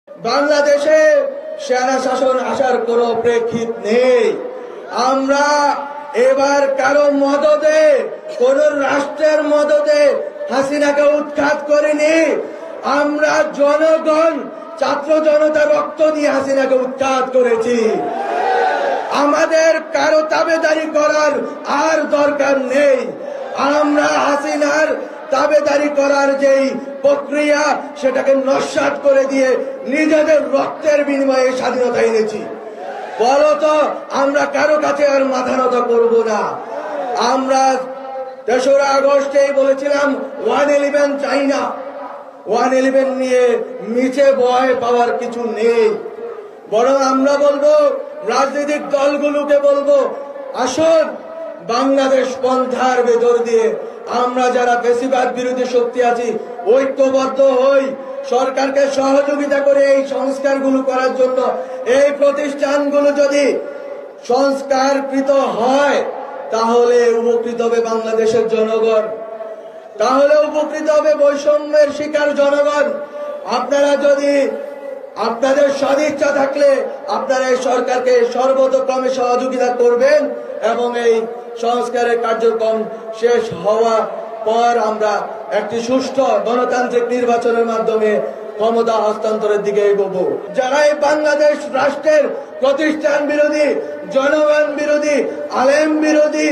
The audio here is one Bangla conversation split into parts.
বাংলাদেশে সেনা শাসন আসার কোনো প্রেক্ষিত নেই। আমরা এবার কারো মদদে, কোন রাষ্ট্রের মদদে হাসিনাকে উৎখাত করিনি। আমরা জনগণ, ছাত্র জনতা রক্ত দিয়ে হাসিনাকে উৎখাত করেছি। আমাদের কারো তাবেদারি করার আর দরকার নেই। আমরা হাসিনার তাবেদারি করার যেই প্রক্রিয়া, সেটাকে নস্যাৎ করে দিয়ে নিজেদের রক্তের বিনিময়ে স্বাধীনতা এনেছি। ফলত আমরা কারো কাছে আর মাথা নত করব না। আমরা ৩রা আগস্টেই বলেছিলাম 111 চাই না। 111 নিয়ে মিছে ভয় পাওয়ার কিছু নেই। বরং আমরা বলবো, রাজনৈতিক দলগুলোকে বলবো, আসুন বাংলাদেশ পন্থার ভেতর দিয়ে আমরা যারা ফ্যাসিবাদ বিরোধী শক্তি আছি ঐক্যবদ্ধ হই, সরকারকে সহযোগিতা করে এই সংস্কারগুলো করার জন্য। এই প্রতিষ্ঠানগুলো যদি সংস্কারকৃত হয় তাহলে উপকৃত হবে বাংলাদেশের জনগণ, তাহলে উপকৃত হবে বৈষম্যের শিকার জনগণ। আপনারা যদি আপনাদের সদিচ্ছা থাকলে আপনারা এই সরকারকে সর্বতোক্রমে সহযোগিতা করবেন এবং এই সংস্কারের কার্যক্রম শেষ হওয়া পর আমরা একটি সুষ্ঠু গণতান্ত্রিক নির্বাচনের মাধ্যমে ক্ষমতা হস্তান্তরের দিকে এগোবো। যারা এই বাংলাদেশ রাষ্ট্রের প্রতিষ্ঠান বিরোধী, জনগণ বিরোধী, আলেম বিরোধী,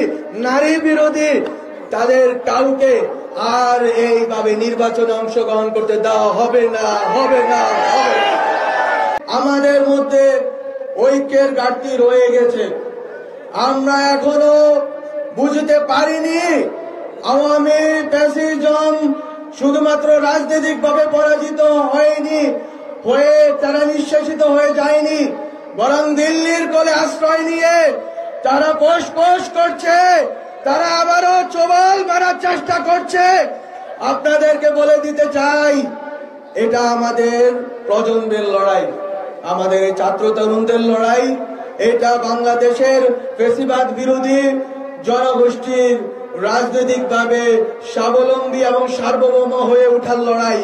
নারী বিরোধী, তাদের কাউকে আর এইভাবে নির্বাচনে অংশগ্রহণ করতে দেওয়া হবে না, হবে না, হবে না। আমাদের মধ্যে ঐক্যের ঘাটতি রয়ে গেছে। আমরা এখনো বুঝতে পারিনি আওয়ামী ফ্যাসিজম শুধুমাত্র রাজনৈতিক ভাবে পরাজিত হয়নি, হয়ে তারা নিঃশেষিত হয়ে যায়নি, বরং দিল্লির কোলে আশ্রয় নিয়ে তারা পোষ করছে, তারা আবারও চোবাল মারার চেষ্টা করছে। আপনাদেরকে বলে দিতে চাই, এটা আমাদের প্রজন্মের লড়াই, আমাদের এই ছাত্র তরুণদের লড়াই। এটা বাংলাদেশের ফ্যাসিবাদ বিরোধী জনগোষ্ঠীর রাজনৈতিকভাবে স্বাবলম্বী এবং সার্বভৌম হয়ে ওঠার লড়াই।